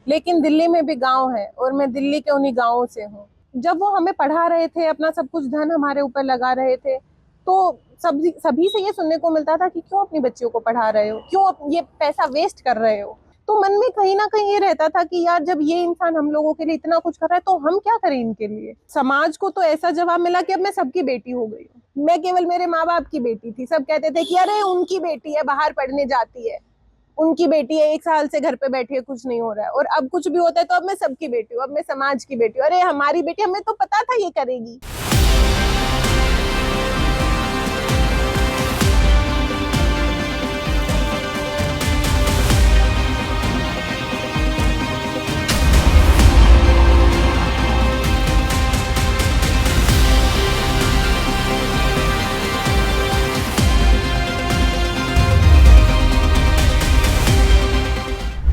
लेकिन दिल्ली में भी गांव है और मैं दिल्ली के उन्हीं गांवों से हूँ। जब वो हमें पढ़ा रहे थे, अपना सब कुछ धन हमारे ऊपर लगा रहे थे, तो सभी सभी से ये सुनने को मिलता था कि क्यों अपनी बच्चियों को पढ़ा रहे हो, क्यों ये पैसा वेस्ट कर रहे हो। तो मन में कहीं ना कहीं ये रहता था कि यार जब ये इंसान हम लोगों के लिए इतना कुछ कर रहा है तो हम क्या करें इनके लिए। समाज को तो ऐसा जवाब मिला कि अब मैं सबकी बेटी हो गई हूँ, मैं केवल मेरे माँ बाप की बेटी थी। सब कहते थे कि अरे उनकी बेटी है, बाहर पढ़ने जाती है, उनकी बेटी है, 1 साल से घर पे बैठी है, कुछ नहीं हो रहा है। और अब कुछ भी होता है तो अब मैं सबकी बेटी हूँ, अब मैं समाज की बेटी हूँ। अरे हमारी बेटी, हमें तो पता था ये करेगी।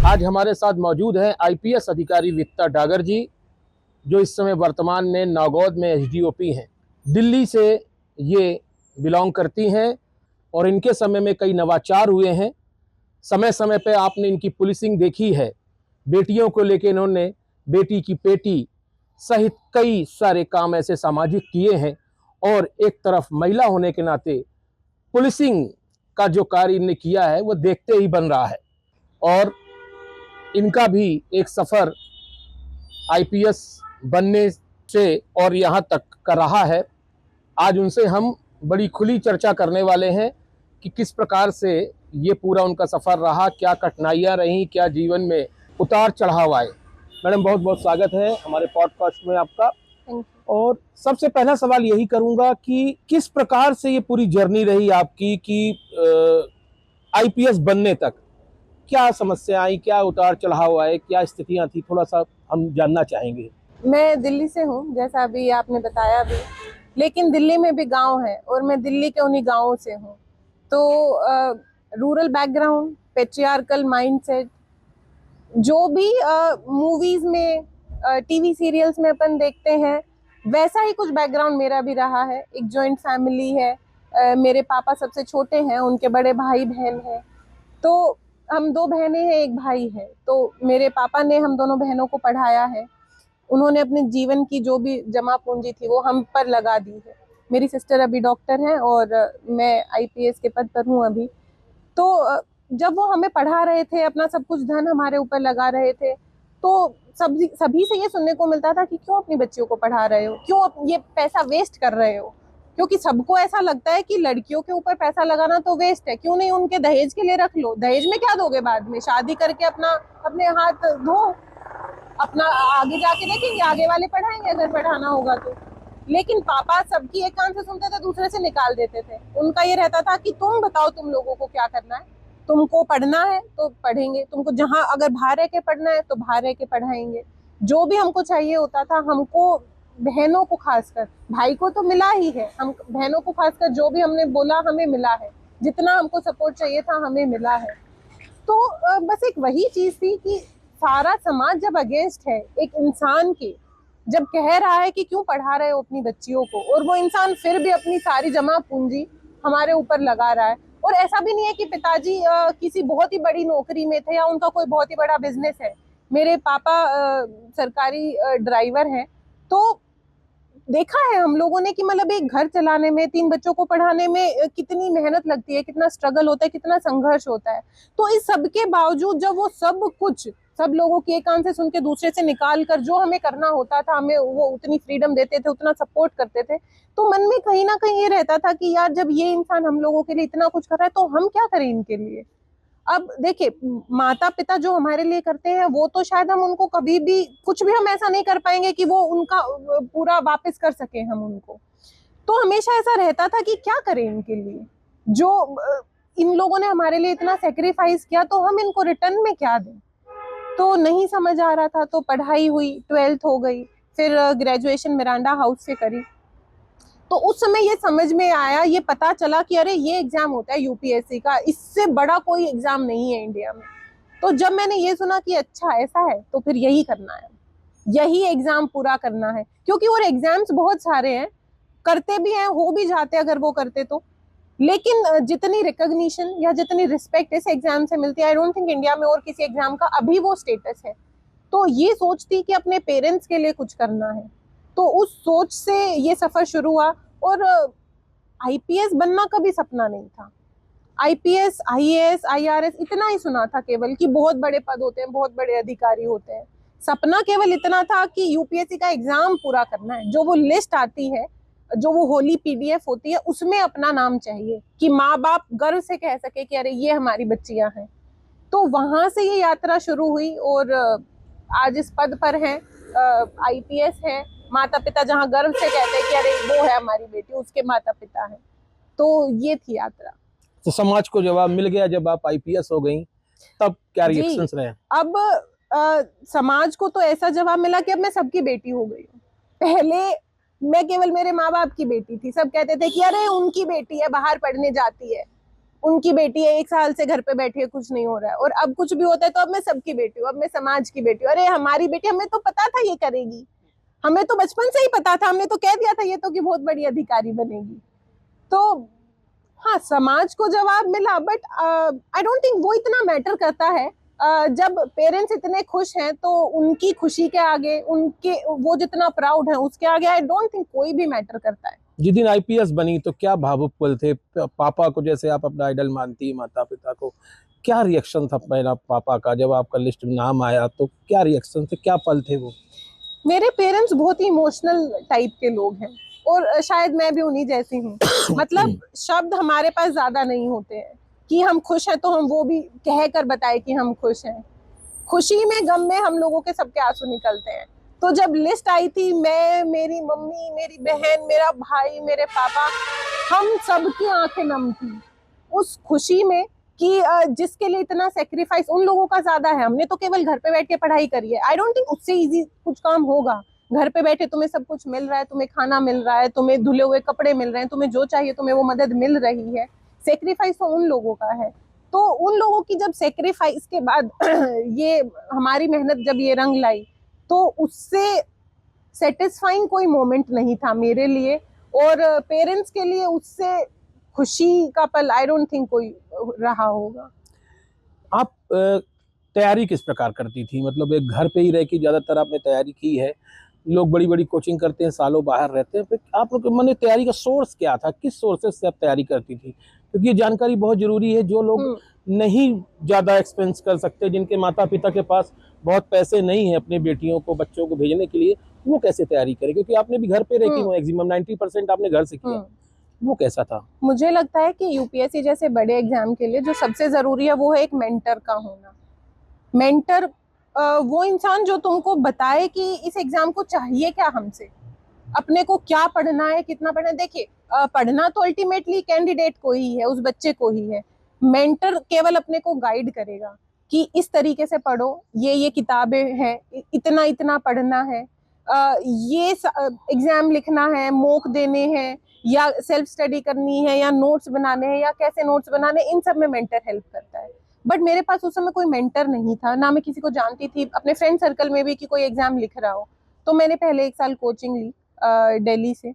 आज हमारे साथ मौजूद हैं आईपीएस अधिकारी विक्ता डागर जी, जो इस समय वर्तमान में नागौद में एसडीओपी हैं। दिल्ली से ये बिलोंग करती हैं और इनके समय में कई नवाचार हुए हैं। समय समय पे आपने इनकी पुलिसिंग देखी है। बेटियों को लेकर इन्होंने बेटी की पेटी सहित कई सारे काम ऐसे सामाजिक किए हैं और एक तरफ महिला होने के नाते पुलिसिंग का जो कार्य इन्होंने किया है वो देखते ही बन रहा है। और इनका भी एक सफ़र आईपीएस बनने से और यहाँ तक का रहा है। आज उनसे हम बड़ी खुली चर्चा करने वाले हैं कि किस प्रकार से ये पूरा उनका सफ़र रहा, क्या कठिनाइयाँ रहीं, क्या जीवन में उतार चढ़ाव आए। मैडम, बहुत बहुत स्वागत है हमारे पॉडकास्ट में आपका। और सबसे पहला सवाल यही करूँगा कि किस प्रकार से ये पूरी जर्नी रही आपकी कि आईपीएस बनने तक क्या समस्या आई, क्या उतार चढ़ाव आए, क्या स्थितियां थी, थोड़ा सा हम जानना चाहेंगे। मैं दिल्ली से हूँ, जैसा अभी आपने बताया भी, लेकिन दिल्ली में भी गांव है और मैं दिल्ली के उन्हीं गांवों से हूँ। तो रूरल बैकग्राउंड, पेट्रियार्कल माइंडसेट, जो भी मूवीज में, टीवी सीरियल्स में अपन देखते हैं, वैसा ही कुछ बैकग्राउंड मेरा भी रहा है। एक जॉइंट फैमिली है, मेरे पापा सबसे छोटे हैं, उनके बड़े भाई बहन हैं। तो हम 2 बहनें हैं, एक भाई है। तो मेरे पापा ने हम दोनों बहनों को पढ़ाया है। उन्होंने अपने जीवन की जो भी जमा पूंजी थी वो हम पर लगा दी है। मेरी सिस्टर अभी डॉक्टर है और मैं आईपीएस के पद पर हूँ अभी। तो जब वो हमें पढ़ा रहे थे, अपना सब कुछ धन हमारे ऊपर लगा रहे थे, तो सभी से ये सुनने को मिलता था कि क्यों अपनी बच्चियों को पढ़ा रहे हो, क्यों ये पैसा वेस्ट कर रहे हो। क्योंकि सबको ऐसा लगता है कि लड़कियों के ऊपर पैसा लगाना तो वेस्ट है, क्यों नहीं उनके दहेज के लिए रख लो। दहेज में क्या दोगे, बाद में शादी करके अपना अपने हाथ धो, अपना आगे जाके देखेंगे, आगे वाले पढ़ाएंगे अगर पढ़ाना होगा तो। लेकिन पापा सबकी एक कान से सुनते थे, दूसरे से निकाल देते थे। उनका ये रहता था कि तुम बताओ तुम लोगों को क्या करना है, तुमको पढ़ना है तो पढ़ेंगे, तुमको जहां अगर बाहर रह के पढ़ना है तो बाहर रह के पढ़ाएंगे। जो भी हमको चाहिए होता था, हमको बहनों को खासकर, भाई को तो मिला ही है, हम बहनों को खासकर जो भी हमने बोला हमें मिला है। जितना हमको सपोर्ट चाहिए था हमें मिला है। तो बस एक वही चीज थी कि सारा समाज जब अगेंस्ट है एक इंसान के, जब कह रहा है कि क्यों पढ़ा रहे हो अपनी बच्चियों को, और वो इंसान फिर भी अपनी सारी जमा पूंजी हमारे ऊपर लगा रहा है। और ऐसा भी नहीं है कि पिताजी किसी बहुत ही बड़ी नौकरी में थे या उनका कोई बहुत ही बड़ा बिजनेस है। मेरे पापा सरकारी ड्राइवर हैं। तो देखा है हम लोगों ने कि मतलब एक घर चलाने में, 3 बच्चों को पढ़ाने में कितनी मेहनत लगती है, कितना स्ट्रगल होता है, कितना संघर्ष होता है। तो इस सब के बावजूद जब वो सब कुछ सब लोगों की एक कान से सुन के दूसरे से निकाल कर जो हमें करना होता था, हमें वो उतनी फ्रीडम देते थे, उतना सपोर्ट करते थे, तो मन में कहीं ना कहीं ये रहता था कि यार जब ये इंसान हम लोगों के लिए इतना कुछ कर रहा है तो हम क्या करें इनके लिए। अब देखिए, माता पिता जो हमारे लिए करते हैं वो तो शायद हम उनको कभी भी कुछ भी हम ऐसा नहीं कर पाएंगे कि वो उनका पूरा वापस कर सके हम उनको। तो हमेशा ऐसा रहता था कि क्या करें इनके लिए, जो इन लोगों ने हमारे लिए इतना सेक्रीफाइस किया, तो हम इनको रिटर्न में क्या दें। तो नहीं समझ आ रहा था। तो पढ़ाई हुई, 12th हो गई, फिर ग्रेजुएशन मिरांडा हाउस से करी। तो उस समय ये समझ में आया, ये पता चला कि अरे ये एग्जाम होता है यूपीएससी का, इससे बड़ा कोई एग्जाम नहीं है इंडिया में। तो जब मैंने ये सुना कि अच्छा ऐसा है, तो फिर यही करना है, यही एग्जाम पूरा करना है। क्योंकि और एग्जाम्स बहुत सारे हैं, करते भी हैं, हो भी जाते अगर वो करते तो। लेकिन जितनी रिकॉग्निशन या जितनी रिस्पेक्ट इस एग्जाम से मिलती है, आई डोंट थिंक इंडिया में और किसी एग्जाम का अभी वो स्टेटस है। तो ये सोच थी कि अपने पेरेंट्स के लिए कुछ करना है, तो उस सोच से ये सफर शुरू हुआ। और आईपीएस बनना कभी सपना नहीं था। आईपीएस, आईएएस, आईआरएस इतना ही सुना था केवल कि बहुत बड़े पद होते हैं, बहुत बड़े अधिकारी होते हैं। सपना केवल इतना था कि यूपीएससी का एग्जाम पूरा करना है, जो वो लिस्ट आती है, जो वो होली पीडीएफ होती है, उसमें अपना नाम चाहिए कि माँ बाप गर्व से कह सके कि अरे ये हमारी बच्चियां हैं। तो वहां से ये यात्रा शुरू हुई और आज इस पद पर हैं, आईपीएस है। माता पिता जहाँ गर्व से कहते हैं कि अरे वो है हमारी बेटी, उसके माता पिता हैं। तो ये थी यात्रा। तो समाज को जवाब मिल गया जब आप आईपीएस हो गई, तब क्या जी, रिएक्शंस रहे? अब समाज को तो ऐसा जवाब मिला कि अब मैं सबकी बेटी हो गई हूँ। पहले मैं केवल मेरे माँ बाप की बेटी थी, सब कहते थे कि अरे उनकी बेटी है, बाहर पढ़ने जाती है, उनकी बेटी है, 1 साल से घर पे बैठी है, कुछ नहीं हो रहा है। और अब कुछ भी होता है तो अब मैं सबकी बेटी हूँ, अब मैं समाज की बेटी हूँ। अरे हमारी बेटी, हमें तो पता था ये करेगी, हमें तो बचपन से ही पता था, हमने तो कह दिया था ये तो कि बहुत बड़ी अधिकारी बनेगी। तो हाँ, समाज को जवाब मिला, बट आई डोंट थिंक वो इतना मैटर करता है। जब पेरेंट्स इतने खुश हैं तो उनकी खुशी के आगे, उनके वो जितना प्राउड है उसके आगे आई डोंट थिंक कोई भी मैटर करता है। जिस दिन आईपीएस बनी तो क्या भावुक पल थे? पापा को जैसे आप अपना आइडल मानती, माता पिता को, क्या रिएक्शन था पहला पापा का जब आपका लिस्ट में नाम आया? तो क्या रिएक्शन थे, क्या पल थे वो? मेरे पेरेंट्स बहुत ही इमोशनल टाइप के लोग हैं और शायद मैं भी उन्हीं जैसी हूँ। मतलब शब्द हमारे पास ज्यादा नहीं होते हैं कि हम खुश हैं तो हम वो भी कह कर बताए कि हम खुश हैं। खुशी में, गम में हम लोगों के सबके आंसू निकलते हैं। तो जब लिस्ट आई थी, मैं, मेरी मम्मी, मेरी बहन, मेरा भाई, मेरे पापा, हम सबकी आंखें नम थी उस खुशी में कि जिसके लिए इतना सेक्रीफाइस उन लोगों का ज्यादा है। हमने तो केवल घर पे बैठ के पढ़ाई करी है, आई डोंट थिंक उससे इजी कुछ काम होगा। घर पे बैठे तुम्हें सब कुछ मिल रहा है, तुम्हें खाना मिल रहा है, तुम्हें धुले हुए कपड़े मिल रहे हैं, तुम्हें जो चाहिए तुम्हें वो मदद मिल रही है। सेक्रीफाइस तो उन लोगों का है। तो उन लोगों की जब सेक्रीफाइस के बाद ये हमारी मेहनत जब ये रंग लाई, तो उससे सेटिस्फाइंग कोई मोमेंट नहीं था मेरे लिए। और पेरेंट्स के लिए उससे खुशी का पल आई डोंट थिंक कोई रहा होगा। आप तैयारी किस प्रकार करती थी? मतलब एक घर पे ही रह के ज्यादातर आपने तैयारी की है, लोग बड़ी बड़ी कोचिंग करते हैं, सालों बाहर रहते हैं, फिर आप लोग मैंने तैयारी का सोर्स क्या था? किस सोर्सेस से आप तैयारी करती थी? क्योंकि ये जानकारी बहुत जरूरी है। जो लोग नहीं ज्यादा एक्सपेंस कर सकते, जिनके माता पिता के पास बहुत पैसे नहीं है अपनी बेटियों को, बच्चों को भेजने के लिए, वो कैसे तैयारी करें? क्योंकि आपने भी घर पे रह के मैक्सिमम 90% आपने घर से किया, वो कैसा था? मुझे लगता है कि यूपीएससी जैसे बड़े एग्जाम के लिए जो सबसे जरूरी है वो है एक मेंटर का होना। मेंटर वो इंसान जो तुमको बताए कि इस एग्जाम को चाहिए क्या हमसे, अपने को क्या पढ़ना है, कितना पढ़ना है। देखिए, पढ़ना तो अल्टीमेटली कैंडिडेट को ही है, उस बच्चे को ही है। मेंटर केवल अपने को गाइड करेगा कि इस तरीके से पढ़ो, ये किताबें हैं, इतना इतना पढ़ना है, ये एग्जाम लिखना है, मॉक देने हैं, या सेल्फ स्टडी करनी है, या नोट्स बनाने हैं, या कैसे नोट्स बनाने, इन सब में मेंटर हेल्प करता है। बट मेरे पास उस समय कोई मेंटर नहीं था, ना मैं किसी को जानती थी अपने फ्रेंड सर्कल में भी कि कोई एग्जाम लिख रहा हो। तो मैंने पहले 1 साल कोचिंग ली दिल्ली से।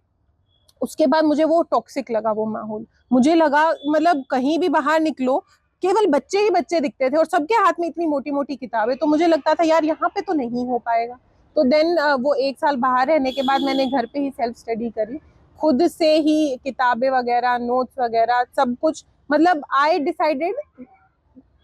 उसके बाद मुझे वो टॉक्सिक लगा वो माहौल। मुझे लगा मतलब कहीं भी बाहर निकलो केवल बच्चे ही बच्चे दिखते थे और सबके हाथ में इतनी मोटी मोटी किताबें। तो मुझे लगता था यार यहाँ पे तो नहीं हो पाएगा। तो देन वो 1 साल बाहर रहने के बाद मैंने घर पे ही सेल्फ स्टडी करी, खुद से ही किताबें वगैरह, नोट्स वगैरह सब कुछ। मतलब आई डिसाइडेड,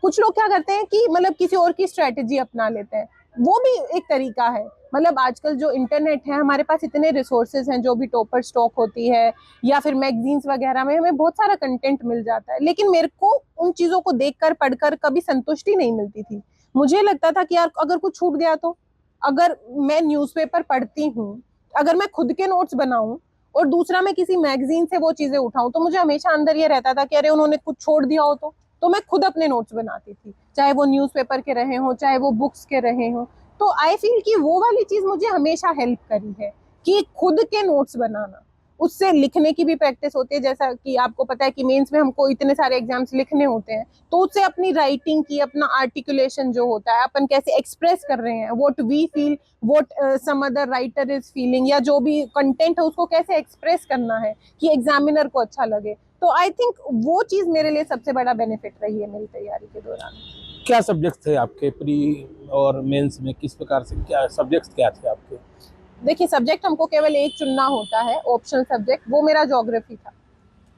कुछ लोग क्या करते हैं कि मतलब किसी और की स्ट्रेटेजी अपना लेते हैं, वो भी एक तरीका है। मतलब आजकल जो इंटरनेट है, हमारे पास इतने रिसोर्सेज हैं, जो भी टॉपर स्टॉक होती है या फिर मैगजीन्स वगैरह में हमें बहुत सारा कंटेंट मिल जाता है। लेकिन मेरे को उन चीजों को देखकर पढ़कर कभी संतुष्टि नहीं मिलती थी। मुझे लगता था कि यार अगर कुछ छूट गया तो, अगर मैं न्यूज़पेपर पढ़ती हूँ, अगर मैं खुद के नोट्स बनाऊं और दूसरा मैं किसी मैगजीन से वो चीजें उठाऊं, तो मुझे हमेशा अंदर ये रहता था कि अरे उन्होंने कुछ छोड़ दिया हो। तो मैं खुद अपने नोट्स बनाती थी, चाहे वो न्यूज़पेपर के रहे हो, चाहे वो बुक्स के रहे हो। तो आई फील कि वो वाली चीज मुझे हमेशा हेल्प करी है कि खुद के नोट्स बनाना, उससे लिखने की भी प्रैक्टिस होती है। जैसा कि आपको पता है कि मेंस में हमको इतने सारे एग्जाम्स लिखने होते हैं, तो उससे अपनी राइटिंग की, अपना आर्टिकुलेशन जो होता है, अपन कैसे एक्सप्रेस कर रहे हैं, what we feel, what some other writer is feeling, या जो भी कंटेंट है उसको कैसे एक्सप्रेस करना है कि एग्जामिनर को अच्छा लगे। तो आई थिंक वो चीज मेरे लिए सबसे बड़ा बेनिफिट रही है मेरी तैयारी के दौरान। क्या सब्जेक्ट थे आपके प्री और मेंस में, किस प्रकार से क्या सब्जेक्ट्स क्या थे आपके? देखिए, सब्जेक्ट हमको केवल एक चुनना होता है, ऑप्शनल सब्जेक्ट, वो मेरा ज्योग्राफी था।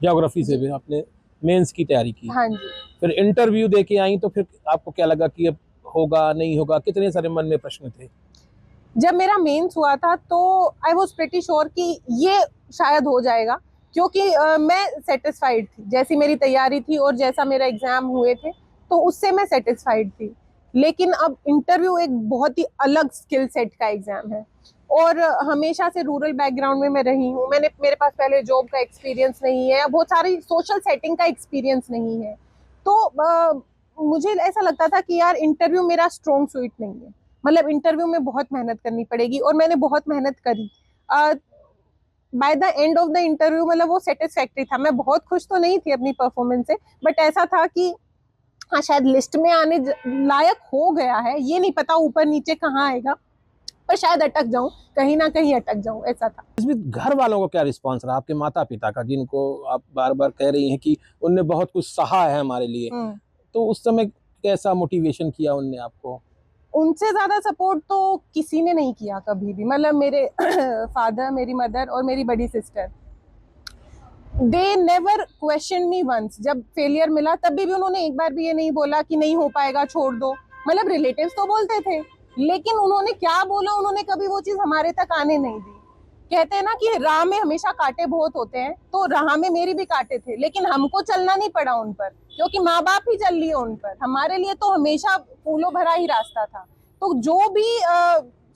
ज्योग्राफी से जी। भी आपने मेंस की तैयारी की, हाँ जी। फिर इंटरव्यू दे के आई तो फिर आपको क्या लगा कि अब होगा नहीं होगा, कितने सारे मन में प्रश्न थे? जब मेरा मेंस हुआ था तो आई वॉज प्रिटी श्योर कि ये शायद हो जाएगा, क्योंकि मैं सेटिस्फाइड थी जैसी मेरी तैयारी थी और जैसा मेरा एग्जाम हुए थे, तो उससे मैं सेटिस्फाइड थी। लेकिन अब इंटरव्यू एक बहुत ही अलग स्किल सेट का एग्जाम है, और हमेशा से रूरल बैकग्राउंड में मैं रही हूँ। मेरे पास पहले जॉब का एक्सपीरियंस नहीं है, बहुत सारी सोशल सेटिंग का एक्सपीरियंस नहीं है। तो मुझे ऐसा लगता था कि यार इंटरव्यू मेरा स्ट्रॉन्ग सूट नहीं है, मतलब इंटरव्यू में बहुत मेहनत करनी पड़ेगी, और मैंने बहुत मेहनत करी। By the end of the interview मतलब वो सेटिस्फैक्ट्री था। मैं बहुत खुश तो नहीं थी अपनी परफॉर्मेंस से, बट ऐसा था कि हाँ, शायद लिस्ट में आने लायक हो गया है, ये नहीं पता ऊपर नीचे कहाँ आएगा, पर शायद अटक जाऊं, कहीं ना कहीं अटक जाऊं, ऐसा था। इसमें घर वालों का क्या रिस्पांस रहा, आपके माता पिता का, जिनको आप बार बार कह रही हैं कि उनने बहुत कुछ सहा है हमारे लिए, तो उस समय कैसा मोटिवेशन किया उनने आपको? उनसे ज्यादा सपोर्ट तो किसी ने नहीं किया कभी भी, मतलब मेरे फादर, मेरी मदर और मेरी बड़ी sister, they never question me once. जब फेलियर मिला तब भी उन्होंने एक बार भी ये नहीं बोला कि नहीं हो पाएगा, छोड़ दो। मतलब रिलेटिव्स तो बोलते थे, लेकिन उन्होंने क्या बोला, उन्होंने कभी वो चीज हमारे तक आने नहीं दी। कहते हैं ना कि राह में हमेशा कांटे बहुत होते हैं, तो राह में मेरी भी कांटे थे, लेकिन हमको चलना नहीं पड़ा उन पर, क्योंकि माँ बाप ही चल लिए उन पर। हमारे लिए तो हमेशा फूलों भरा ही रास्ता था। तो जो भी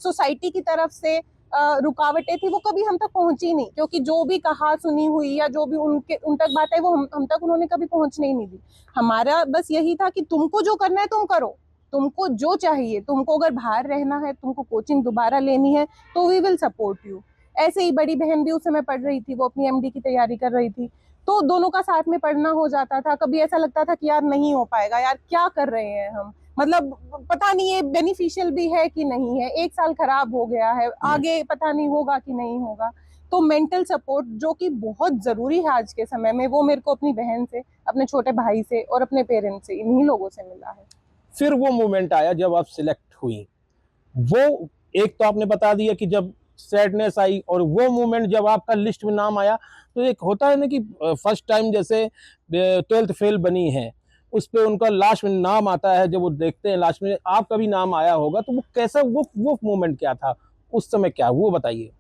सोसाइटी की तरफ से रुकावटें थी, वो कभी हम तक पहुंची नहीं, क्योंकि जो भी कहा सुनी हुई या जो भी उन तक बात है, वो हम तक उन्होंने कभी पहुंचने ही नहीं दी। हमारा बस यही था कि तुमको जो करना है तुम करो, तुमको जो चाहिए, तुमको अगर बाहर रहना है, तुमको कोचिंग दोबारा लेनी है, तो वी विल सपोर्ट यू। ऐसे ही बड़ी बहन भी उस समय पढ़ रही थी, वो अपनी एमडी की तैयारी कर रही थी, तो दोनों का साथ में पढ़ना हो जाता था। कभी ऐसा लगता था कि यार नहीं हो पाएगा, यार क्या कर रहे हैं हम, मतलब पता नहीं ये बेनिफिशियल भी है कि नहीं है, एक साल खराब हो गया है, आगे पता नहीं होगा कि नहीं होगा। तो मेंटल सपोर्ट जो कि बहुत जरूरी है आज के समय में, वो मेरे को अपनी बहन से, अपने छोटे भाई से और अपने पेरेंट्स से, इन्हीं लोगों से मिला है। फिर वो मोमेंट आया जब आप सिलेक्ट हुई, वो एक तो आपने बता दिया कि जब सैडनेस आई, और वो मोमेंट जब आपका लिस्ट में नाम आया, तो एक होता है ना कि फर्स्ट टाइम जैसे 12th फेल बनी है, उस पे उनका लास्ट में नाम आता है, जब वो देखते हैं लास्ट में आपका भी नाम आया होगा, तो वो कैसा, वो मोमेंट क्या था उस समय, क्या वो बताइए।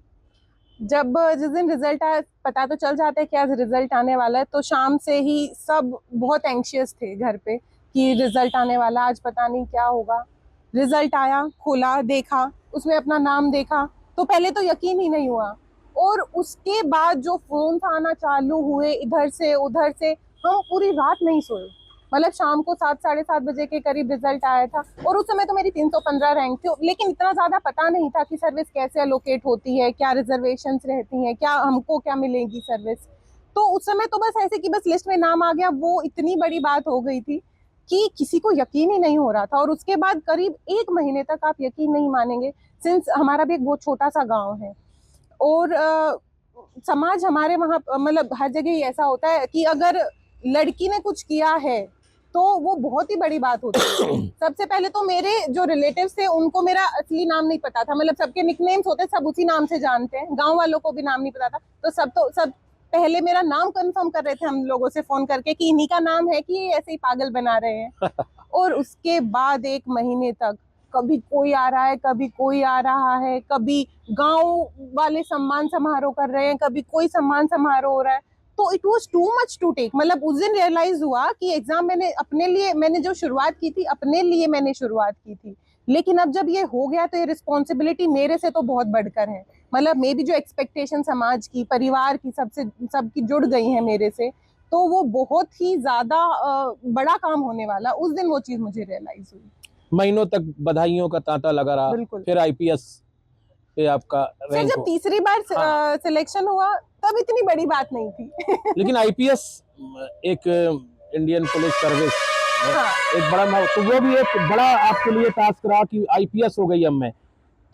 जब जिस दिन रिजल्ट आया, पता तो चल जाता है कि आज रिजल्ट आने वाला है, तो शाम से ही सब बहुत एंशियस थे घर पे कि रिजल्ट आने वाला, आज पता नहीं क्या होगा। रिजल्ट आया, खोला, देखा, उसमें अपना नाम देखा, तो पहले तो यकीन ही नहीं हुआ। और उसके बाद जो फोन आना चालू हुए इधर से उधर से, हम पूरी रात नहीं सोए। मतलब शाम को 7 साढ़े 7 बजे के करीब रिजल्ट आया था, और उस समय तो मेरी 315 रैंक थी, लेकिन इतना ज्यादा पता नहीं था कि सर्विस कैसे अलोकेट होती है, क्या रिजर्वेशंस रहती हैं, क्या हमको क्या मिलेगी सर्विस। तो उस समय तो बस ऐसे कि बस लिस्ट में नाम आ गया, वो इतनी बड़ी बात हो गई थी कि किसी को यकीन ही नहीं हो रहा था। और उसके बाद करीब 1 महीने तक, आप यकीन नहीं मानेंगे, सिंस हमारा भी एक बहुत छोटा सा गाँव है, और समाज हमारे वहाँ मतलब हर जगह ही ऐसा होता है कि अगर लड़की ने कुछ किया है तो वो बहुत ही बड़ी बात होती है। सबसे पहले तो मेरे जो रिलेटिव्स थे उनको मेरा असली नाम नहीं पता था, मतलब सबके निकनेम्स होते, सब उसी नाम से जानते हैं, गांव वालों को भी नाम नहीं पता था। तो सब पहले मेरा नाम कंफर्म कर रहे थे हम लोगों से फोन करके कि इन्हीं का नाम है कि ये ऐसे ही पागल बना रहे हैं। और उसके बाद 1 महीने तक कभी कोई आ रहा है, कभी कोई आ रहा है, कभी गांव वाले सम्मान समारोह कर रहे हैं, कभी कोई सम्मान समारोह हो रहा है। तो it was too much to take. मतलब उस दिन रियलाइज हुआ कि एग्जाम मैंने अपने लिए, मैंने जो शुरुआत की थी अपने लिए मैंने शुरुआत की थी, लेकिन अब जब ये हो गया तो ये रिस्पॉन्सिबिलिटी मेरे से तो बहुत बढ़कर है। मतलब मे भी जो एक्सपेक्टेशन समाज की, परिवार की, सबकी जुड़ गई है मेरे से, तो वो बहुत ही ज्यादा बड़ा काम होने वाला। उस दिन वो चीज मुझे रियलाइज हुई। महीनों तक बधाइयों का तांता लगा रहा, बिल्कुल। फिर आईपीएस पे आपका फिर रैंक जब हो। तीसरी बार हाँ। सिलेक्शन हुआ, तब इतनी बड़ी बात नहीं थी। लेकिन आईपीएस एक इंडियन पुलिस सर्विस हाँ। एक बड़ा, तो वो भी एक बड़ा आपके लिए टास्क रहा कि आईपीएस हो गई अब मैं,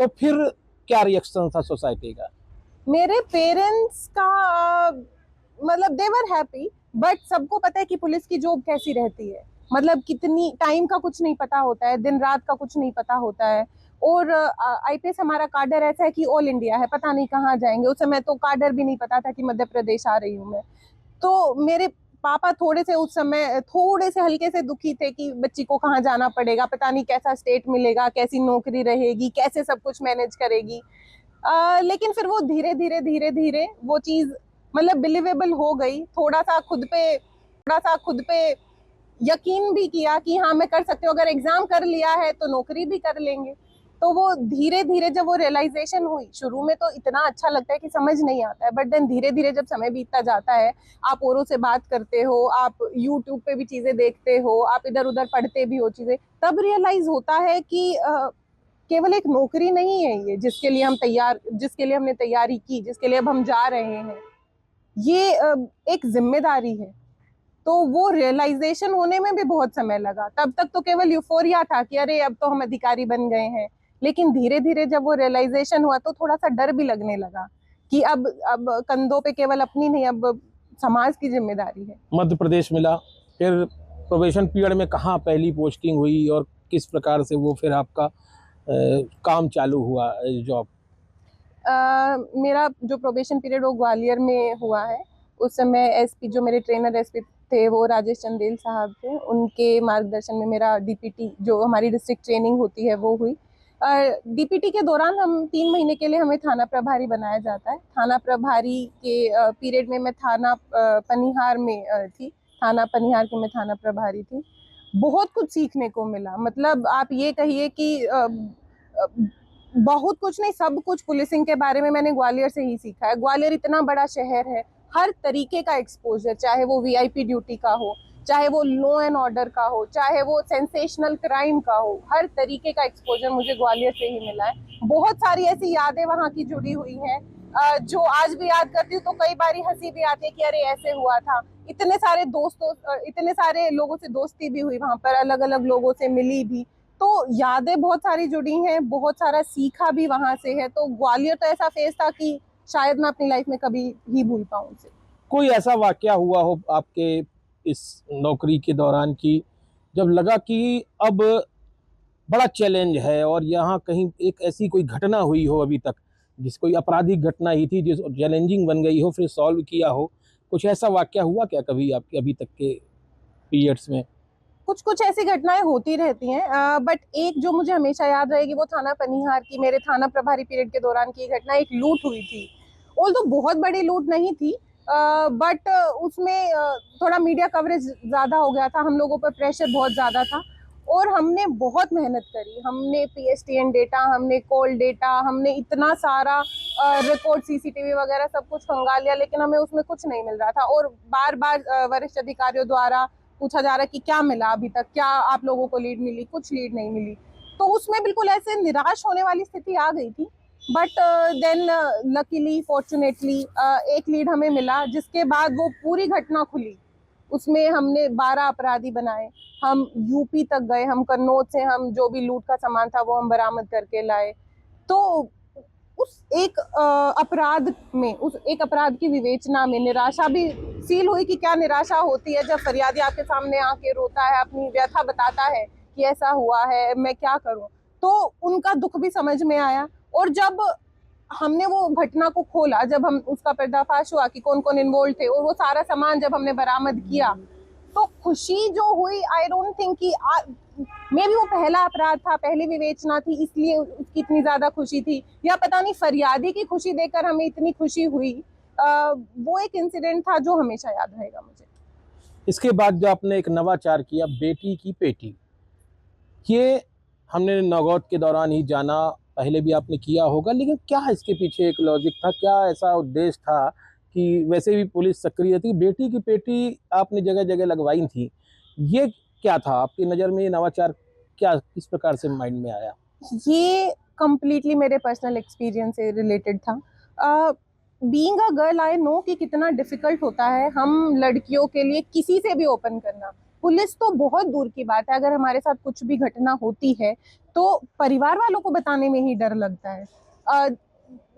तो फिर क्या रिएक्शन था सोसाइटी का? मेरे पेरेंट्स का मतलब दे वर हैप्पी, बट सबको पता है कि पुलिस की जॉब कैसी रहती है। मतलब कितनी टाइम का कुछ नहीं पता होता है, दिन रात का कुछ नहीं पता होता है। और आईपीएस हमारा काडर ऐसा है कि ऑल इंडिया है, पता नहीं कहाँ जाएंगे। उस समय तो काडर भी नहीं पता था कि मध्य प्रदेश आ रही हूँ मैं। तो मेरे पापा थोड़े से उस समय थोड़े से हल्के से दुखी थे कि बच्ची को कहाँ जाना पड़ेगा, पता नहीं कैसा स्टेट मिलेगा, कैसी नौकरी रहेगी, कैसे सब कुछ मैनेज करेगी। लेकिन फिर वो धीरे धीरे धीरे धीरे वो चीज मतलब बिलीवेबल हो गई। थोड़ा सा खुद पे यकीन भी किया कि हाँ मैं कर सकती हूँ, अगर एग्जाम कर लिया है तो नौकरी भी कर लेंगे। तो वो धीरे धीरे जब वो रियलाइजेशन हुई, शुरू में तो इतना अच्छा लगता है कि समझ नहीं आता है, बट देन धीरे धीरे जब समय बीतता जाता है, आप औरों से बात करते हो, आप यूट्यूब पे भी चीजें देखते हो, आप इधर उधर पढ़ते भी हो चीजें, तब रियलाइज होता है कि केवल एक नौकरी नहीं है ये जिसके लिए हमने तैयारी की, जिसके लिए अब हम जा रहे हैं, ये एक जिम्मेदारी है। तो वो रियलाइजेशन होने में भी बहुत समय लगा। तब तक तो केवल यूफोरिया था कि अरे अब तो हम अधिकारी बन गए हैं। लेकिन धीरे धीरे जब वो रियलाइजेशन हुआ तो थोड़ा सा डर भी लगने लगा कि अब कंधों पे केवल अपनी नहीं, अब समाज की जिम्मेदारी है। मध्य प्रदेश मिला, फिर प्रोबेशन पीरियड में कहाँ पहली पोस्टिंग हुई और किस प्रकार से वो फिर आपका काम चालू हुआ, जॉब? मेरा जो प्रोबेशन पीरियड वो ग्वालियर में हुआ है। उस समय एसपी, जो मेरे ट्रेनर एसपी थे, वो राजेश चंदेल साहब थे। उनके मार्गदर्शन में मेरा डीपीटी, जो हमारी डिस्ट्रिक्ट ट्रेनिंग होती है, वो हुई। डीपीटी के दौरान हम 3 महीने के लिए हमें थाना प्रभारी बनाया जाता है। थाना प्रभारी के पीरियड में मैं थाना पनिहार में थी। थाना पनिहार की मैं थाना प्रभारी थी। बहुत कुछ सीखने को मिला। मतलब आप ये कहिए कि बहुत कुछ नहीं, सब कुछ पुलिसिंग के बारे में मैंने ग्वालियर से ही सीखा है। ग्वालियर इतना बड़ा शहर है, हर तरीके का एक्सपोजर, चाहे वो वीआईपी ड्यूटी का हो, चाहे वो लॉ एंड ऑर्डर का हो, चाहे वो सेंसेशनल क्राइम का हो, हर तरीके का एक्सपोजर मुझे ग्वालियर से ही मिला है। बहुत सारी ऐसी यादें वहाँ की जुड़ी हुई हैं जो आज भी याद करती हूँ तो कई बारी हंसी भी आती है कि अरे ऐसे हुआ था। इतने सारे लोगों से दोस्ती भी हुई वहां पर, अलग अलग लोगों से मिली भी। तो यादें बहुत सारी जुड़ी हैं, बहुत सारा सीखा भी वहां से है। तो ग्वालियर तो ऐसा फेज था कि शायद मैं अपनी लाइफ में कभी ही भूल पाऊं उसे। कोई ऐसा वाकया हुआ हो आपके इस नौकरी के दौरान की जब लगा कि अब बड़ा चैलेंज है और यहाँ कहीं एक ऐसी कोई घटना हुई हो अभी तक, जिस कोई आपराधिक घटना ही थी जो चैलेंजिंग बन गई हो, फिर सॉल्व किया हो? कुछ ऐसा वाकया हुआ क्या कभी आपके अभी तक के पीरियड्स में? कुछ कुछ ऐसी घटनाएं होती रहती हैं, बट एक जो मुझे हमेशा याद रहेगी वो थाना पनिहार की, मेरे थाना प्रभारी पीरियड के दौरान की घटना। एक लूट हुई थी, तो बहुत बड़ी लूट नहीं थी, बट उसमें थोड़ा मीडिया कवरेज ज्यादा हो गया था, हम लोगों पर प्रेशर बहुत ज्यादा था। और हमने बहुत मेहनत करी, हमने पीएसटीएन डेटा, हमने कॉल डेटा, हमने इतना सारा रिकॉर्ड, सीसीटीवी वगैरह सब कुछ खंगाल लिया, लेकिन हमें उसमें कुछ नहीं मिल रहा था। और बार बार वरिष्ठ अधिकारियों द्वारा पूछा जा रहा है कि क्या मिला अभी तक, क्या आप लोगों को लीड मिली, कुछ लीड नहीं मिली। तो उसमें बिल्कुल ऐसे निराश होने वाली स्थिति आ गई थी। बट देन लकीली, फॉर्चुनेटली एक लीड हमें मिला, जिसके बाद वो पूरी घटना खुली। उसमें हमने 12 अपराधी बनाए, हम यूपी तक गए, हम कन्नौज से हम जो भी लूट का सामान था वो हम बरामद करके लाए। तो उस एक अपराध की विवेचना में निराशा भी फील हुई कि क्या निराशा होती है जब फरियादी आपके सामने आके रोता है, अपनी व्यथा बताता है कि ऐसा हुआ है, मैं क्या करूं। तो उनका दुख भी समझ में आया। और जब हमने वो घटना को खोला, जब हम उसका पर्दाफाश हुआ कि कौन कौन इन्वॉल्व थे, और वो सारा सामान जब हमने बरामद किया, तो खुशी जो हुई, आई डोंट थिंक कि मे भी वो पहला अपराध था, पहली विवेचना थी, इसलिए उसकी इतनी ज्यादा खुशी थी, या पता नहीं फरियादी की खुशी देखकर हमें इतनी खुशी हुई। वो एक इंसिडेंट था जो हमेशा याद रहेगा मुझे। इसके बाद जो आपने एक नवाचार किया, बेटी की पेटी, ये हमने नौगौद के दौरान ही जाना, पहले भी आपने किया होगा, लेकिन क्या इसके पीछे एक लॉजिक था, क्या ऐसा उद्देश्य था कि वैसे भी पुलिस सक्रिय थी, बेटी की पेटी आपने जगह जगह लगवाई थी, ये क्या था आपकी नज़र में? ये नवाचार क्या किस प्रकार से माइंड में आया? ये कंप्लीटली मेरे पर्सनल एक्सपीरियंस से रिलेटेड था। Being a girl, I know कि कितना डिफिकल्ट होता है हम लड़कियों के लिए किसी से भी ओपन करना। पुलिस तो बहुत दूर की बात है, अगर हमारे साथ कुछ भी घटना होती है तो परिवार वालों को बताने में ही डर लगता है।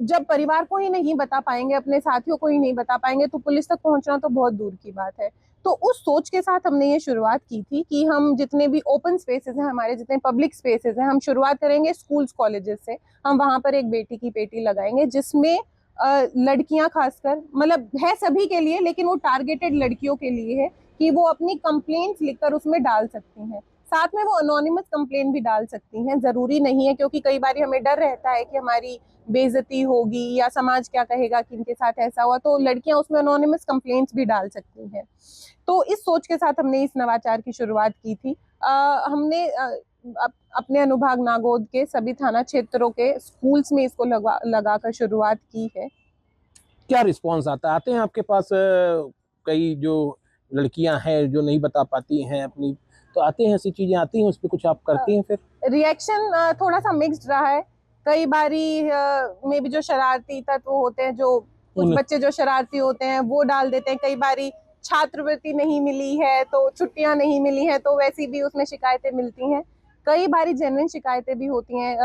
जब परिवार को ही नहीं बता पाएंगे, अपने साथियों को ही नहीं बता पाएंगे, तो पुलिस तक पहुंचना तो बहुत दूर की बात है। तो उस सोच के साथ हमने ये शुरुआत की थी कि हम जितने भी ओपन स्पेसेस हैं, हमारे जितने पब्लिक स्पेसेस हैं, हम शुरुआत करेंगे स्कूल्स कॉलेजेस से। हम वहां पर एक बेटी की पेटी लगाएंगे जिसमें लड़कियां खासकर, मतलब है सभी के लिए लेकिन वो टारगेटेड लड़कियों के लिए है कि वो अपनी कंप्लेंट्स लिखकर उसमें डाल सकती हैं। साथ में वो अनोनिमस कंप्लेंट भी डाल सकती हैं, जरूरी नहीं है, क्योंकि कई बार हमें डर रहता है कि हमारी बेइज्जती होगी या समाज क्या कहेगा कि इनके साथ ऐसा हुआ, तो लड़कियां उसमें अनोनिमस कंप्लेंट्स भी डाल सकती हैं। तो इस सोच के साथ हमने इस नवाचार की शुरुआत की थी। हमने अपने अनुभाग नागौद के सभी थाना क्षेत्रों के स्कूल्स में इसको लगाकर शुरुआत की है। क्या रिस्पॉन्स आता है? आते हैं आपके पास कई जो लड़कियां हैं जो नहीं बता पाती हैं अपनी, तो आते हैं, ऐसी चीजें आती हैं, उस पर कुछ आप करती हैं फिर? रिएक्शन थोड़ा सा मिक्स्ड रहा है। कई बारी में भी जो शरारती तत्व होते हैं, जो कुछ बच्चे जो शरारती होते हैं वो डाल देते हैं। कई बारी छात्रवृत्ति नहीं मिली है तो छुट्टियां नहीं मिली हैं तो वैसी भी उसमें शिकायतें मिलती हैं। कई बारी जेन्युइन शिकायतें भी होती हैं।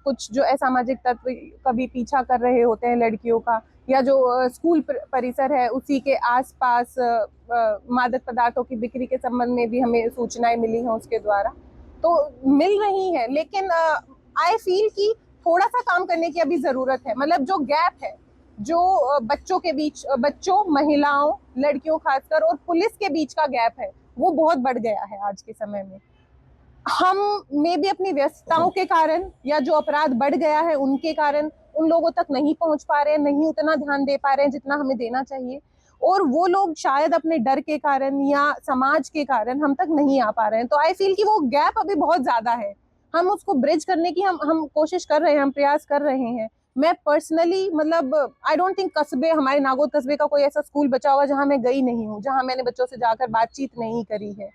कुछ जो असामाजिक तत्व कभी पीछा कर रहे होते हैं लड़कियों का, या जो स्कूल परिसर है उसी के आसपास मादक पदार्थों की बिक्री के संबंध में भी हमें सूचनाएं मिली हैं उसके द्वारा, तो मिल रही है। लेकिन आई फील कि थोड़ा सा काम करने की अभी जरूरत है। मतलब जो गैप है, जो बच्चों के बीच, बच्चों, महिलाओं, लड़कियों खासकर और पुलिस के बीच का गैप है, वो बहुत बढ़ गया है आज के समय में। हम में भी अपनी व्यस्तताओं के कारण या जो अपराध बढ़ गया है उनके कारण उन लोगों तक नहीं पहुंच पा रहे हैं, नहीं उतना ध्यान दे पा रहे हैं जितना हमें देना चाहिए, और वो लोग शायद अपने डर के कारण या समाज के कारण हम तक नहीं आ पा रहे हैं। तो आई फील कि वो गैप अभी बहुत ज्यादा है। हम उसको ब्रिज करने की हम कोशिश कर रहे हैं, हम प्रयास कर रहे हैं। मैं पर्सनली, मतलब आई डोंट थिंक कस्बे, हमारे नागौद कस्बे का कोई ऐसा स्कूल बचा होगा जहां मैं गई नहीं हूँ, जहां मैंने बच्चों से जाकर बातचीत नहीं करी है।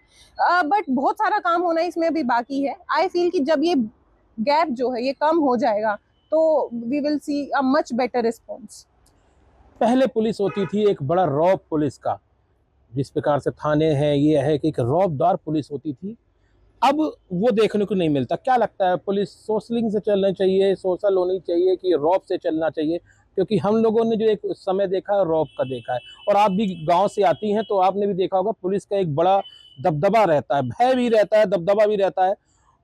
बट बहुत सारा काम होना इसमें अभी बाकी है। आई फील कि जब ये गैप जो है ये कम हो जाएगा तो we will see a much better response. पहले पुलिस होती थी एक बड़ा रौब पुलिस का, जिस प्रकार से थाने हैं, ये है कि एक रौबदार पुलिस होती थी, अब वो देखने को नहीं मिलता। क्या लगता है, पुलिस सोशलिंग से चलना चाहिए, सोशल होनी चाहिए, कि रौब से चलना चाहिए? क्योंकि हम लोगों ने जो एक समय देखा है रौब का देखा है, और आप भी गांव से आती हैं तो आपने भी देखा होगा पुलिस का एक बड़ा दबदबा रहता है, भय भी रहता है, दबदबा भी रहता है।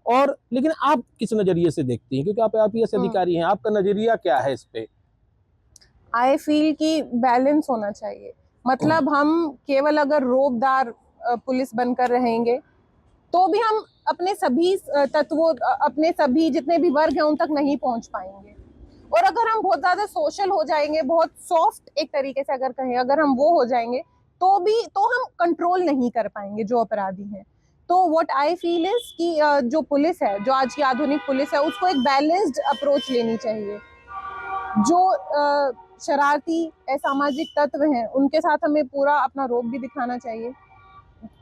और लेकिन आप किस नजरिए से देखती हैं, क्योंकि आप आईपीएस अधिकारी हैं, आपका नजरिया क्या है इस पे? आई फील कि बैलेंस होना चाहिए। मतलब हम केवल अगर रोबदार पुलिस बनकर रहेंगे तो भी हम अपने सभी तत्वों, अपने सभी जितने भी वर्ग हैं उन तक नहीं पहुंच पाएंगे। और अगर हम बहुत ज्यादा सोशल हो जाएंगे, बहुत सॉफ्ट एक तरीके से अगर कहें, अगर हम वो हो जाएंगे तो हम कंट्रोल नहीं कर पाएंगे जो अपराधी हैं। तो व्हाट आई फील इज कि जो पुलिस है, जो आज की आधुनिक पुलिस है, उसको एक बैलेंस्ड अप्रोच लेनी चाहिए। जो शरारती असामाजिक तत्व हैं उनके साथ हमें पूरा अपना रोब भी दिखाना चाहिए।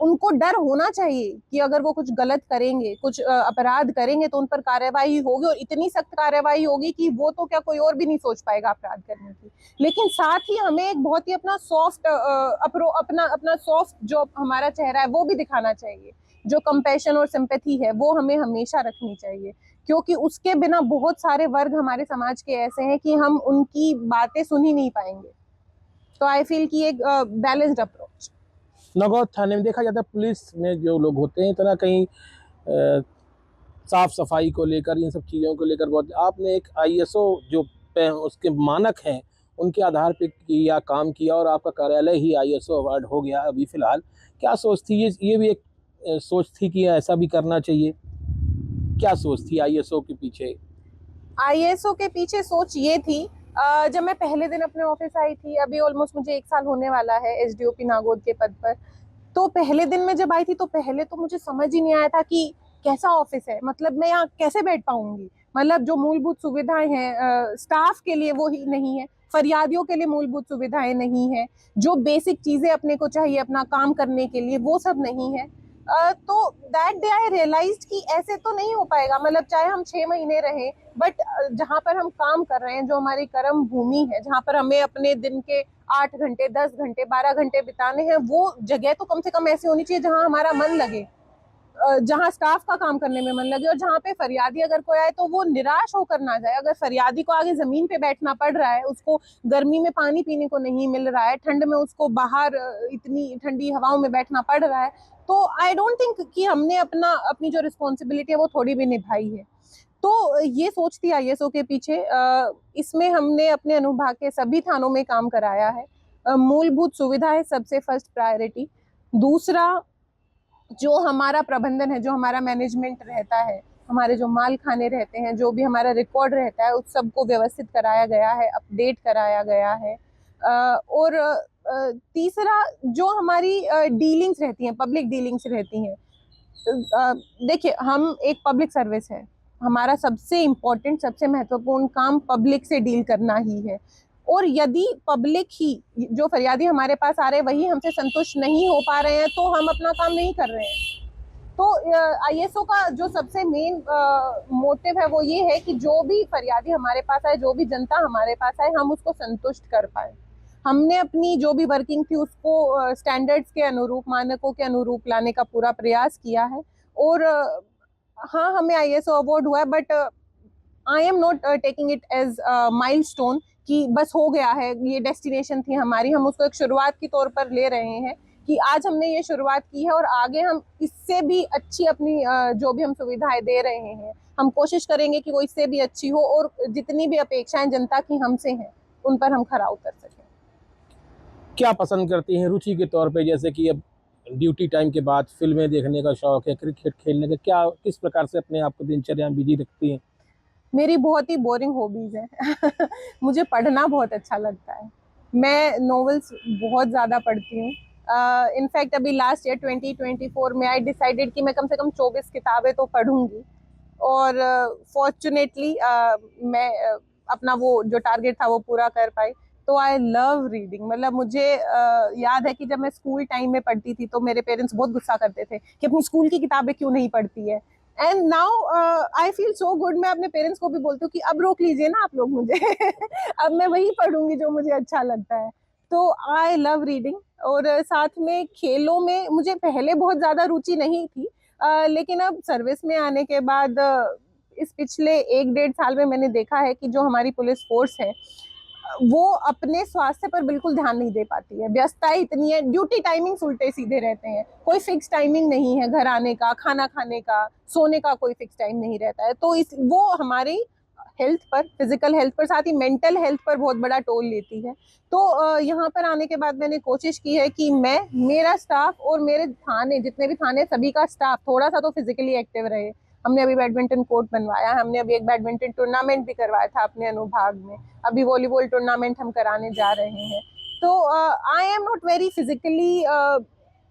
उनको डर होना चाहिए कि अगर वो कुछ गलत करेंगे, कुछ अपराध करेंगे तो उन पर कार्रवाई होगी, और इतनी सख्त कार्रवाई होगी कि वो तो क्या कोई और भी नहीं सोच पाएगा अपराध करने की। लेकिन साथ ही हमें एक बहुत ही अपना सॉफ्ट अपना सॉफ्ट जो हमारा चेहरा है वो भी दिखाना चाहिए। जो कंपैशन और सिंपैथी है वो हमें हमेशा रखनी चाहिए, क्योंकि उसके बिना बहुत सारे वर्ग हमारे समाज के ऐसे हैं कि हम उनकी बातें सुन ही नहीं पाएंगे। तो आई फील कि एक बैलेंस्ड अप्रोच। नगौद थाने में देखा जाता है पुलिस में जो लोग होते हैं इतना कहीं साफ सफाई को लेकर, इन सब चीज़ों को लेकर बहुत, आपने एक आईएसओ जो उसके मानक हैं उनके आधार पे किया, काम किया, और आपका कार्यालय ही आईएसओ अवार्ड हो गया अभी फिलहाल। क्या सोच थी, ये भी एक सोच थी कि ऐसा भी करना चाहिए? क्या सोच थी आईएसओ के पीछे? आईएसओ के पीछे सोच ये थी, जब मैं पहले दिन अपने ऑफिस आई थी, अभी ऑलमोस्ट मुझे 1 साल होने वाला है एसडीओपी नागौद के पद पर। तो पहले दिन में जब आई थी तो पहले तो मुझे समझ ही नहीं आया था कि कैसा ऑफिस है, मतलब मैं यहाँ कैसे बैठ पाऊंगी। मतलब जो मूलभूत सुविधाएं हैं स्टाफ के लिए वो ही नहीं है, फरियादियों के लिए मूलभूत सुविधाएं नहीं है, जो बेसिक चीजें अपने को चाहिए अपना काम करने के लिए वो सब नहीं है। तो दैट डे आई रियलाइज्ड कि ऐसे तो नहीं हो पाएगा। मतलब चाहे हम 6 महीने रहें, बट जहाँ पर हम काम कर रहे हैं, जो हमारी कर्म भूमि है, जहाँ पर हमें अपने दिन के 8 घंटे, 10 घंटे, 12 घंटे बिताने हैं, वो जगह तो कम से कम ऐसी होनी चाहिए जहाँ हमारा मन लगे। जहाँ स्टाफ का काम करने में मन लगे, और जहाँ पे फरियादी अगर कोई आए तो वो निराश होकर ना जाए। अगर फरियादी को आगे जमीन पे बैठना पड़ रहा है, उसको गर्मी में पानी पीने को नहीं मिल रहा है, ठंड में उसको बाहर इतनी ठंडी हवाओं में बैठना पड़ रहा है, तो आई डोंट थिंक कि हमने अपनी जो रिस्पॉन्सिबिलिटी है वो थोड़ी भी निभाई है। तो ये सोच थी आईएसओ के पीछे। इसमें हमने अपने अनुभाग के सभी थानों में काम कराया है। मूलभूत सुविधा है सबसे फर्स्ट प्रायोरिटी। दूसरा, जो हमारा प्रबंधन है, जो हमारा मैनेजमेंट रहता है, हमारे जो माल खाने रहते हैं, जो भी हमारा रिकॉर्ड रहता है, उस सबको व्यवस्थित कराया गया है, अपडेट कराया गया है। और तीसरा, जो हमारी डीलिंग्स रहती हैं, पब्लिक डीलिंग्स रहती हैं, देखिए हम एक पब्लिक सर्विस है, हमारा सबसे इम्पोर्टेंट, सबसे महत्वपूर्ण काम पब्लिक से डील करना ही है। और यदि पब्लिक ही, जो फरियादी हमारे पास आ रहे हैं, वही हमसे संतुष्ट नहीं हो पा रहे हैं, तो हम अपना काम नहीं कर रहे हैं। तो आईएसओ का जो सबसे मेन मोटिव है वो ये है कि जो भी फरियादी हमारे पास आए, जो भी जनता हमारे पास आए, हम उसको संतुष्ट कर पाए। हमने अपनी जो भी वर्किंग थी उसको स्टैंडर्ड्स के अनुरूप, मानकों के अनुरूप लाने का पूरा प्रयास किया है। और हाँ, हमें आईएसओ अवार्ड हुआ है, but I am not taking it as milestone कि बस हो गया है, ये डेस्टिनेशन थी हमारी। हम उसको एक शुरुआत के तौर पर ले रहे हैं कि आज हमने ये शुरुआत की है, और आगे हम इससे भी अच्छी अपनी जो भी हम सुविधाएं दे रहे हैं, हम कोशिश करेंगे कि वो इससे भी अच्छी हो, और जितनी भी अपेक्षाएं जनता की हमसे हैं उन पर हम खरा उतर सकें। क्या पसंद करती हैं रुचि के तौर पे? जैसे कि अब ड्यूटी टाइम के बाद फिल्में देखने का शौक है, क्रिकेट खेलने का, क्या किस प्रकार से अपने आप को दिनचर्या में बिजी रखती हैं? मेरी बहुत ही बोरिंग हॉबीज है। मुझे पढ़ना बहुत अच्छा लगता है। मैं नॉवेल्स बहुत ज़्यादा पढ़ती हूँ। इनफैक्ट अभी लास्ट ईयर 2024 में आई डिसाइडेड कि मैं कम से कम 24 किताबें तो पढ़ूंगी, और फॉर्चुनेटली मैं अपना वो जो टारगेट था वो पूरा कर पाई। तो आई लव रीडिंग। मतलब मुझे याद है कि जब मैं स्कूल टाइम में पढ़ती थी तो मेरे पेरेंट्स बहुत गुस्सा करते थे कि अपनी स्कूल की किताबें क्यों नहीं पढ़ती है। And now I feel so good. मैं अपने पेरेंट्स को भी बोलती हूँ कि अब रोक लीजिए ना आप लोग मुझे। अब मैं वही पढ़ूंगी जो मुझे अच्छा लगता है। तो आई लव रीडिंग। और साथ में खेलों में मुझे पहले बहुत ज्यादा रुचि नहीं थी, लेकिन अब सर्विस में आने के बाद इस पिछले 1-1.5 साल में मैंने देखा है कि जो हमारी पुलिस फोर्स है वो अपने स्वास्थ्य पर बिल्कुल ध्यान नहीं दे पाती है। व्यस्तता इतनी है, ड्यूटी टाइमिंग्स उल्टे सीधे रहते हैं, कोई फिक्स टाइमिंग नहीं है घर आने का, खाना खाने का, सोने का कोई फिक्स टाइम नहीं रहता है। तो इस वो हमारी हेल्थ पर, फिजिकल हेल्थ पर, साथ ही मेंटल हेल्थ पर बहुत बड़ा टोल लेती है। तो यहाँ पर आने के बाद मैंने कोशिश की है कि मैं, मेरा स्टाफ और मेरे थाने, जितने भी थाने, सभी का स्टाफ थोड़ा सा तो फिजिकली एक्टिव रहे। हमने अभी बैडमिंटन कोर्ट बनवाया, हमने अभी एक बैडमिंटन टूर्नामेंट भी करवाया था अपने अनुभाग में, अभी वॉलीबॉल टूर्नामेंट हम कराने जा रहे हैं। तो आई am not very physically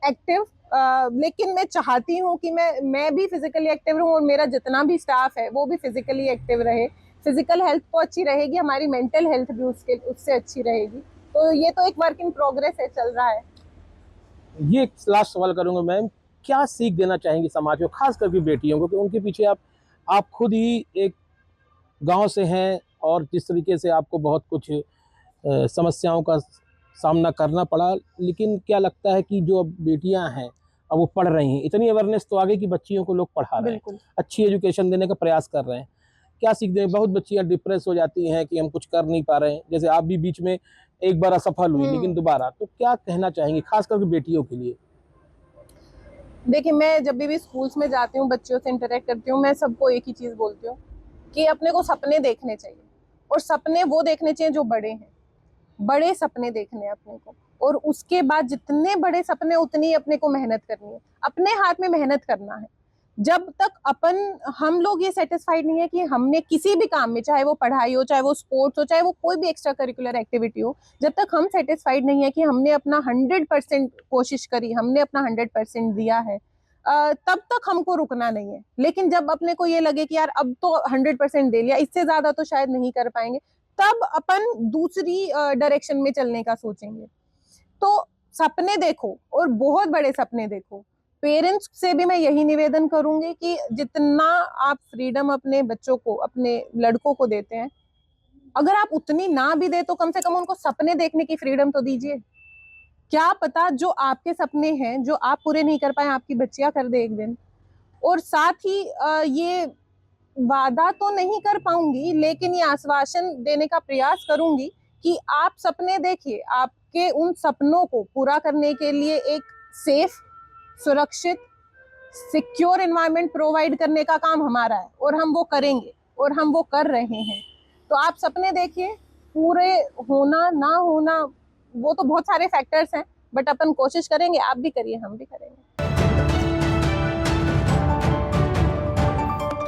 active, लेकिन मैं चाहती हूँ कि मैं भी फिजिकली एक्टिव रहूँ और मेरा जितना भी स्टाफ है वो भी फिजिकली एक्टिव रहे। फिजिकल हेल्थ तो अच्छी रहेगी, हमारी मेंटल हेल्थ भी उससे अच्छी रहेगी। तो ये तो एक वर्क इन प्रोग्रेस है, चल रहा है। ये एक लास्ट सवाल करूंगा मैम, क्या सीख देना चाहेंगी समाज को, खास करके बेटियों को, कि उनके पीछे आप खुद ही एक गांव से हैं और जिस तरीके से आपको बहुत कुछ समस्याओं का सामना करना पड़ा, लेकिन क्या लगता है कि जो अब बेटियां हैं अब वो पढ़ रही हैं, इतनी अवेयरनेस तो आगे की बच्चियों को लोग पढ़ा रहे हैं, बिल्कुल। अच्छी एजुकेशन देने का प्रयास कर रहे हैं, क्या सीख दें? बहुत बच्चियां डिप्रेस हो जाती हैं कि हम कुछ कर नहीं पा रहे हैं, जैसे आप भी बीच में एक बार असफल हुई लेकिन दोबारा, तो क्या कहना चाहेंगे खास करके बेटियों के लिए? देखिए, मैं जब भी स्कूल्स में जाती हूँ, बच्चों से इंटरेक्ट करती हूँ, मैं सबको एक ही चीज बोलती हूँ कि अपने को सपने देखने चाहिए, और सपने वो देखने चाहिए जो बड़े हैं। बड़े सपने देखने हैं अपने को, और उसके बाद जितने बड़े सपने उतनी अपने को मेहनत करनी है, अपने हाथ में मेहनत करना है। जब तक हम लोग ये सेटिस्फाइड नहीं है कि हमने किसी भी काम में, चाहे वो पढ़ाई हो, चाहे वो स्पोर्ट्स हो, चाहे वो कोई भी एक्स्ट्रा करिकुलर एक्टिविटी हो, जब तक हम सेटिस्फाइड नहीं है कि हमने अपना 100% कोशिश करी, हमने अपना 100% दिया है, तब तक हमको रुकना नहीं है। लेकिन जब अपने को ये लगे कि यार अब तो 100% दे लिया, इससे ज्यादा तो शायद नहीं कर पाएंगे, तब अपन दूसरी डायरेक्शन में चलने का सोचेंगे। तो सपने देखो, और बहुत बड़े सपने देखो। पेरेंट्स से भी मैं यही निवेदन करूंगी कि जितना आप फ्रीडम अपने बच्चों को, अपने लड़कों को देते हैं, अगर आप उतनी ना भी दे तो कम से कम उनको सपने देखने की फ्रीडम तो दीजिए। क्या पता जो आपके सपने हैं, जो आप पूरे नहीं कर पाए, आपकी बच्चियां कर दे एक दिन। और साथ ही ये वादा तो नहीं कर पाऊंगी, लेकिन ये आश्वासन देने का प्रयास करूंगी कि आप सपने देखिए, आपके उन सपनों को पूरा करने के लिए एक सेफ, सुरक्षित, सिक्योर एनवायरनमेंट प्रोवाइड करने का काम हमारा है और हम वो करेंगे और हम वो कर रहे हैं। तो आप सपने देखिए, पूरे होना ना होना वो तो बहुत सारे फैक्टर्स हैं, बट अपन कोशिश करेंगे, आप भी करिए, हम भी करेंगे।